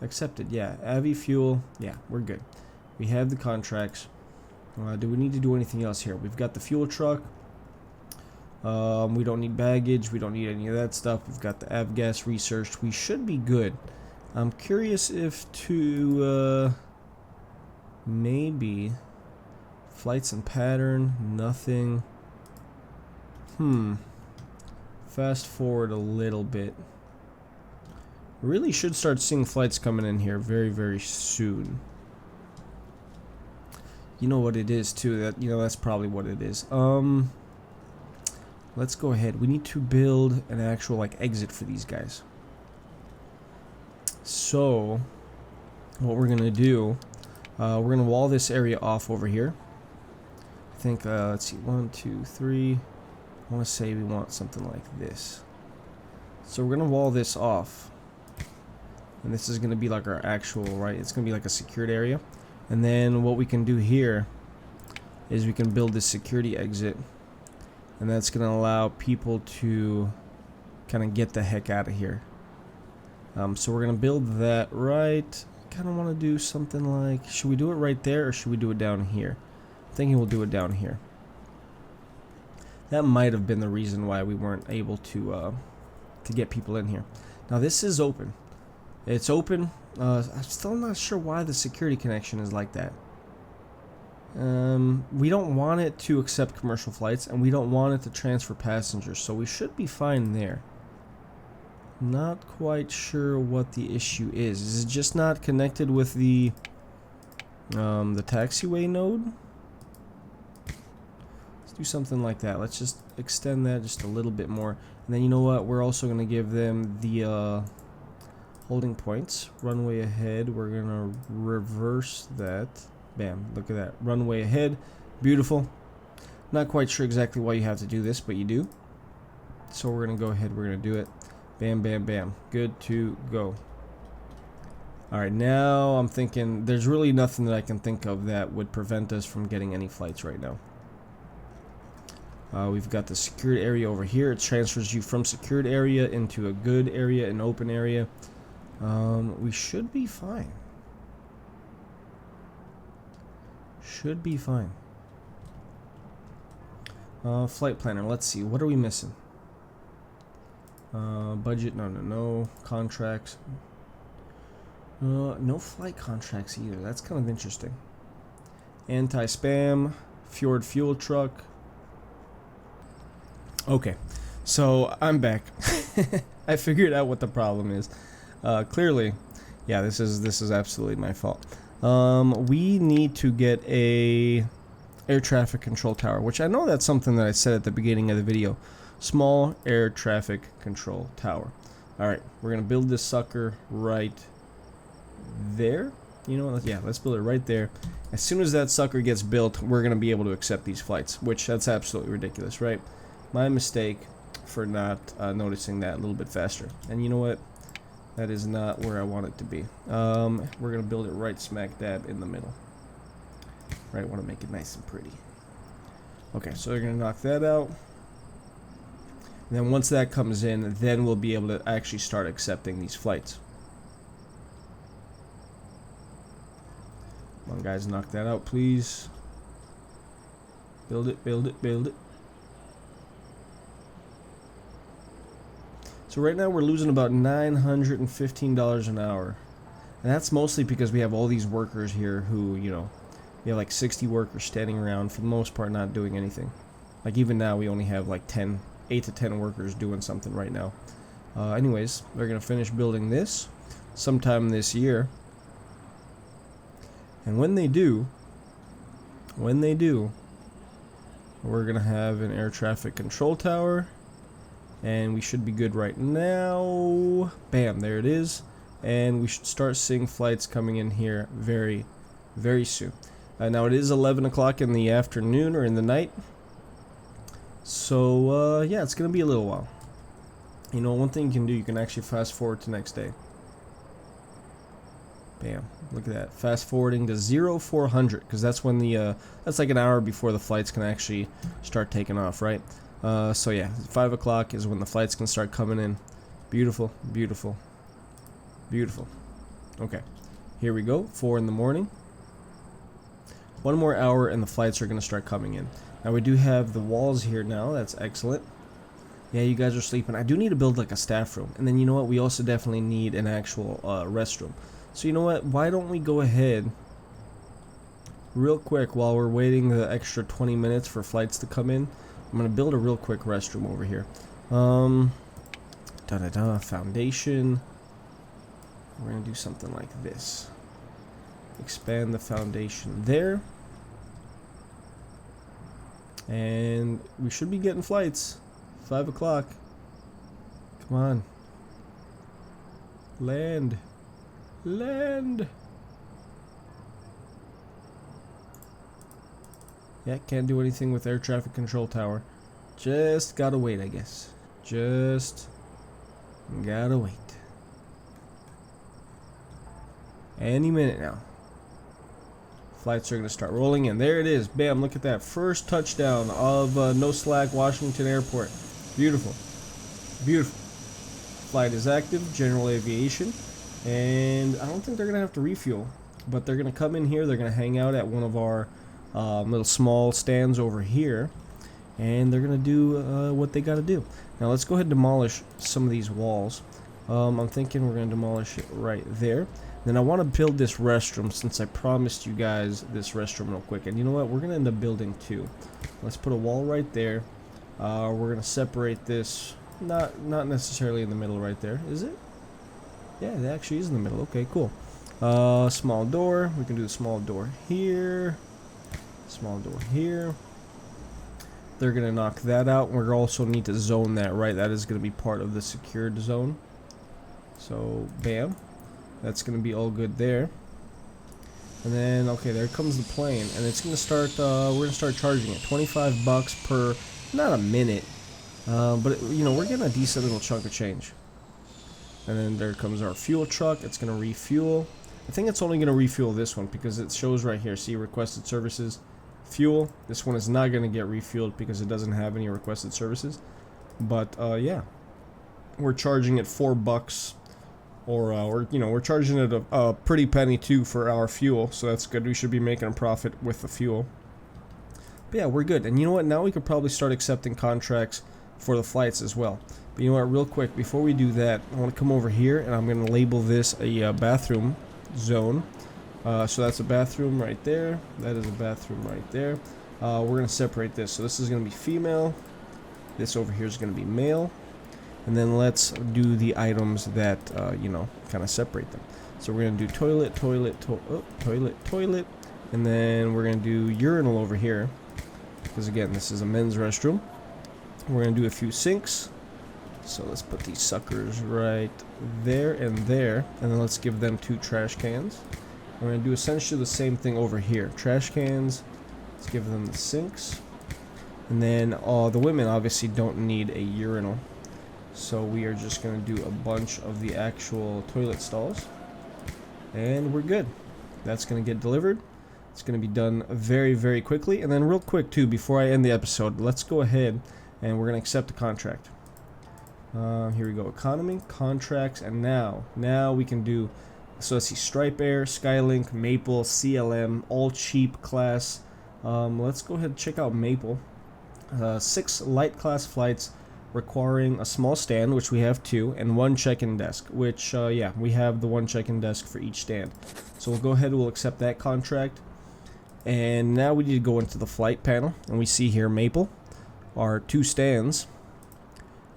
Accepted, yeah. Avi fuel, yeah, we're good. We have the contracts. Do we need to do anything else here? We've got the fuel truck. We don't need baggage. We don't need any of that stuff. We've got the avgas researched. We should be good. I'm curious if to maybe flights and pattern, nothing. Fast forward a little bit. Really should start seeing flights coming in here very, very soon. You know what it is too. That's probably what it is. Let's go ahead. We need to build an actual exit for these guys. So what we're gonna do, we're gonna wall this area off over here. I think let's see, 1, 2, 3. I want to say we want something like this. So we're gonna wall this off, and this is gonna be like our actual, right? It's gonna be like a secured area. And then what we can do here is we can build this security exit, and that's going to allow people to kind of get the heck out of here. So we're going to build that right. Kind of want to do something like, should we do it right there or should we do it down here? I'm thinking we'll do it down here. That might have been the reason why we weren't able to get people in here. Now this is open. It's open. I'm still not sure why the security connection is like that. We don't want it to accept commercial flights, and we don't want it to transfer passengers, so we should be fine there. Not quite sure what the issue is. Is it just not connected with the taxiway node? Let's do something like that. Let's just extend that just a little bit more. And then you know what? We're also going to give them the holding points. Runway ahead. We're going to reverse that. Bam. Look at that. Runway ahead. Beautiful. Not quite sure exactly why you have to do this, but you do. So we're going to go ahead. We're going to do it. Bam, bam, bam. Good to go. Alright, now I'm thinking there's really nothing that I can think of that would prevent us from getting any flights right now. We've got the secured area over here. It transfers you from secured area into a good area, an open area. We should be fine. Should be fine. Flight planner. Let's see. What are we missing? Budget. No. Contracts. No flight contracts either. That's kind of interesting. Anti-spam. Fjord fuel truck. Okay. So I'm back. I figured out what the problem is. Clearly, yeah, this is absolutely my fault. We need to get a air traffic control tower, which I know that's something that I said at the beginning of the video. Small air traffic control tower. Alright, we're gonna build this sucker right there. You know, yeah, let's build it right there. As soon as that sucker gets built, we're gonna be able to accept these flights, which that's absolutely ridiculous, right? My mistake for not noticing that a little bit faster. And you know what? That is not where I want it to be. We're gonna build it right smack dab in the middle. Right, want to make it nice and pretty. Okay, so they're gonna knock that out. And then once that comes in, then we'll be able to actually start accepting these flights. Come on, guys, knock that out, please. Build it, build it, build it. So right now we're losing about $915 an hour. And that's mostly because we have all these workers here who, you know, we have like 60 workers standing around for the most part not doing anything. Like even now we only have like 8 to 10 workers doing something right now. Anyways, they're going to finish building this sometime this year. And when they do, we're going to have an air traffic control tower. And we should be good right now. Bam, there it is. And we should start seeing flights coming in here very, very soon. Now it is 11 o'clock in the afternoon or in the night. So, yeah, it's going to be a little while. You know, one thing you can do, you can actually fast forward to next day. Bam, look at that. Fast forwarding to 0400, because that's when the, that's like an hour before the flights can actually start taking off, right? So yeah, 5 o'clock is when the flights can start coming in. Beautiful, beautiful, beautiful. Okay, here we go, 4 in the morning. 1 more hour and the flights are going to start coming in. Now we do have the walls here now, that's excellent. Yeah, you guys are sleeping. I do need to build like a staff room. And then you know what, we also definitely need an actual restroom. So you know what, why don't we go ahead real quick while we're waiting the extra 20 minutes for flights to come in. I'm going to build a real quick restroom over here. Foundation. We're going to do something like this. Expand the foundation there. And we should be getting flights. 5 o'clock. Come on. Land. Land. Yeah, can't do anything with air traffic control tower. Just gotta wait, I guess. Just gotta wait. Any minute now. Flights are gonna start rolling in. There it is. Bam, look at that. First touchdown of NoSlack Washington Airport. Beautiful. Beautiful. Flight is active. General aviation. And I don't think they're gonna have to refuel. But they're gonna come in here. They're gonna hang out at one of our little small stands over here, and they're gonna do what they gotta do. Now let's go ahead and demolish some of these walls. I'm thinking we're gonna demolish it right there. Then I want to build this restroom since I promised you guys this restroom real quick. And you know what? We're gonna end up building 2. Let's put a wall right there. We're gonna separate this. Not necessarily in the middle right there, is it? Yeah, it actually is in the middle. Okay, cool. Small door. We can do a small door here. Small door here. They're gonna knock that out. We're also need to zone that, right? That is gonna be part of the secured zone. So bam, that's gonna be all good there. And then okay, there comes the plane, and it's gonna start. We're gonna start charging it. $25 per, not a minute, but you know, we're getting a decent little chunk of change. And then there comes our fuel truck. It's gonna refuel. I think it's only gonna refuel this one because it shows right here. See, requested services. Fuel. This one is not going to get refueled because it doesn't have any requested services. But yeah, we're charging it $4, or you know, we're charging it a pretty penny too for our fuel. So that's good. We should be making a profit with the fuel. But yeah, we're good. And you know what? Now we could probably start accepting contracts for the flights as well. But you know what? Real quick, before we do that, I want to come over here and I'm going to label this a bathroom zone. So that's a bathroom right there. That is a bathroom right there. We're going to separate this. So this is going to be female. This over here is going to be male. And then let's do the items that, you know, kind of separate them. So we're going to do toilet, toilet, toilet, toilet. And then we're going to do urinal over here. Because again, this is a men's restroom. We're going to do a few sinks. So let's put these suckers right there and there. And then let's give them 2 trash cans. We're going to do essentially the same thing over here. Trash cans. Let's give them the sinks. And then the women obviously don't need a urinal. So we are just going to do a bunch of the actual toilet stalls. And we're good. That's going to get delivered. It's going to be done very, very quickly. And then real quick too, before I end the episode, let's go ahead and we're going to accept the contract. Here we go, economy, contracts, and now we can do, so let's see, Stripe Air, Skylink, Maple, CLM, all cheap class. Let's go ahead and check out Maple. 6 light class flights requiring a small stand, which we have 2, and 1 check-in desk, which, yeah, we have the 1 check-in desk for each stand. So we'll go ahead, we'll accept that contract. And now we need to go into the flight panel, and we see here Maple, our 2 stands,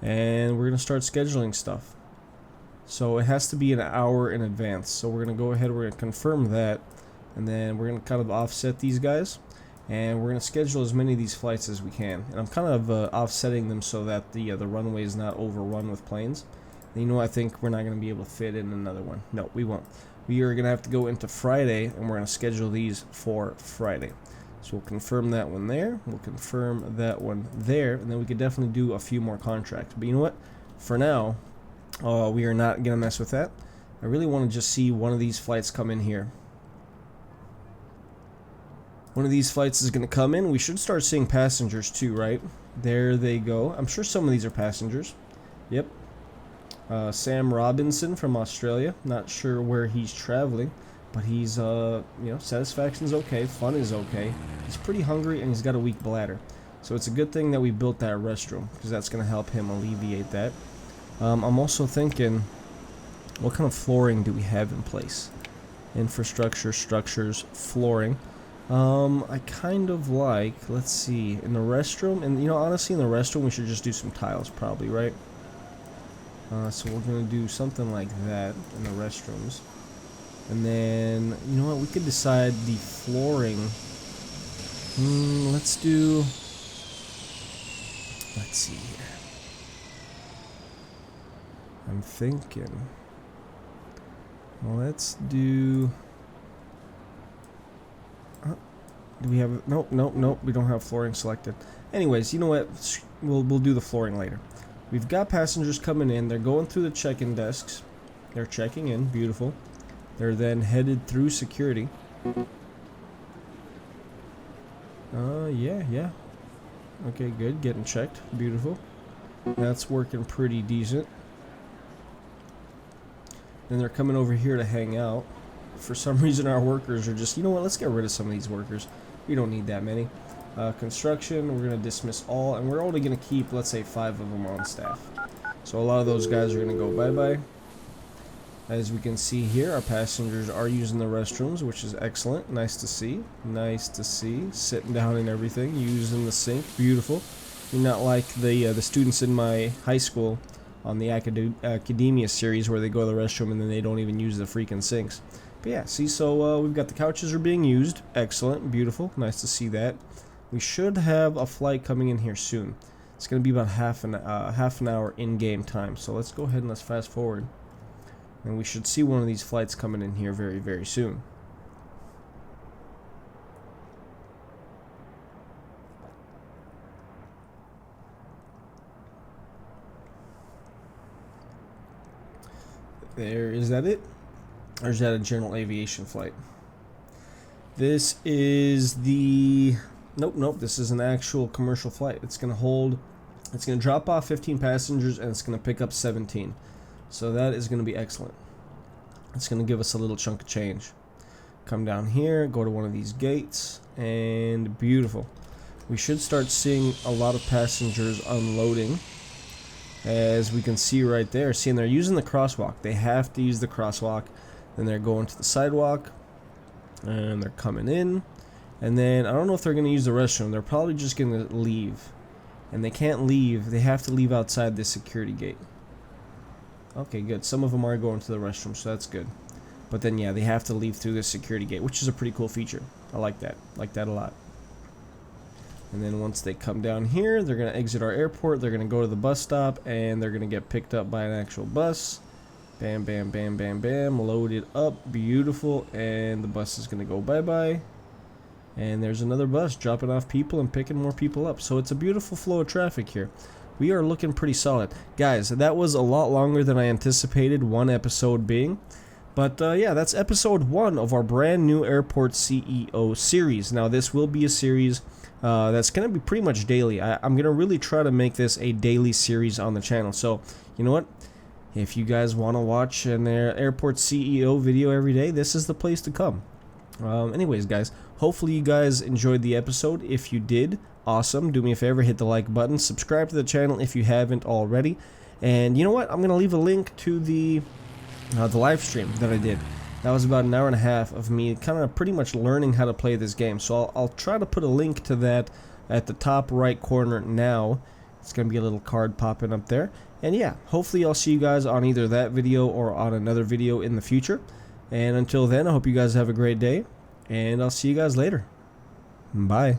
and we're going to start scheduling stuff. So it has to be an hour in advance. So we're going to go ahead, we're going to confirm that, and then we're going to kind of offset these guys, and we're going to schedule as many of these flights as we can. And I'm kind of offsetting them so that the runway is not overrun with planes. And you know, I think we're not going to be able to fit in another one. No, we won't. We are going to have to go into Friday, and we're going to schedule these for Friday. So we'll confirm that one there, we'll confirm that one there, and then we could definitely do a few more contracts. But you know what? For now, we are not going to mess with that. I really want to just see one of these flights come in here. One of these flights is going to come in. We should start seeing passengers too, right? There they go. I'm sure some of these are passengers. Yep. Sam Robinson from Australia. Not sure where he's traveling. But he's, you know, satisfaction's okay, fun is okay. He's pretty hungry and he's got a weak bladder. So it's a good thing that we built that restroom, because that's going to help him alleviate that. I'm also thinking, what kind of flooring do we have in place? Infrastructure, structures, flooring. I kind of like, let's see, in the restroom, and you know, honestly, in the restroom we should just do some tiles probably, right? So we're going to do something like that in the restrooms. And then, you know what, we could decide the flooring. Let's see here. I'm thinking, let's do, do we have, nope, we don't have flooring selected. Anyways, you know what, we'll do the flooring later. We've got passengers coming in, they're going through the check-in desks. They're checking in, beautiful. They're then headed through security. Yeah. Okay, good. Getting checked. Beautiful. That's working pretty decent. Then they're coming over here to hang out. For some reason, our workers are just, you know what, let's get rid of some of these workers. We don't need that many. Construction, we're going to dismiss all, and we're only going to keep, let's say, 5 of them on staff. So a lot of those guys are going to go bye-bye. As we can see here, our passengers are using the restrooms, which is excellent. Nice to see. Nice to see. Sitting down and everything, using the sink. Beautiful. You're not like the students in my high school on the Academia series where they go to the restroom and then they don't even use the freaking sinks. But yeah, see, so we've got the couches are being used. Excellent. Beautiful. Nice to see that. We should have a flight coming in here soon. It's going to be about half an hour in-game time. So let's go ahead and let's fast forward. And we should see one of these flights coming in here very, very soon. There, is that it? Or is that a general aviation flight? This is the... Nope, this is an actual commercial flight. It's going to drop off 15 passengers and it's going to pick up 17. So that is going to be excellent. It's going to give us a little chunk of change. Come down here, go to one of these gates, and beautiful. We should start seeing a lot of passengers unloading. As we can see right there. See, and they're using the crosswalk. They have to use the crosswalk. Then they're going to the sidewalk. And they're coming in. And then, I don't know if they're going to use the restroom. They're probably just going to leave. And they can't leave. They have to leave outside the security gate. Okay, good. Some of them are going to the restroom, so that's good. But then, yeah, they have to leave through the security gate, which is a pretty cool feature. I like that. Like that a lot. And then once they come down here, they're going to exit our airport. They're going to go to the bus stop, and they're going to get picked up by an actual bus. Bam, bam, bam, bam, bam. Loaded up. Beautiful. And the bus is going to go bye-bye. And there's another bus dropping off people and picking more people up. So it's a beautiful flow of traffic here. We are looking pretty solid. Guys, that was a lot longer than I anticipated one episode being. But yeah, that's episode 1 of our brand new Airport CEO series. Now this will be a series that's going to be pretty much daily. I'm going to really try to make this a daily series on the channel. So, you know what? If you guys want to watch an Airport CEO video every day, this is the place to come. Anyways, guys, hopefully you guys enjoyed the episode. If you did, awesome. Do me a favor, hit the like button. Subscribe to the channel if you haven't already. And you know what? I'm going to leave a link to the live stream that I did. That was about an hour and a half of me kind of pretty much learning how to play this game. So I'll try to put a link to that at the top right corner now. It's going to be a little card popping up there. And yeah, hopefully I'll see you guys on either that video or on another video in the future. And until then, I hope you guys have a great day. And I'll see you guys later. Bye.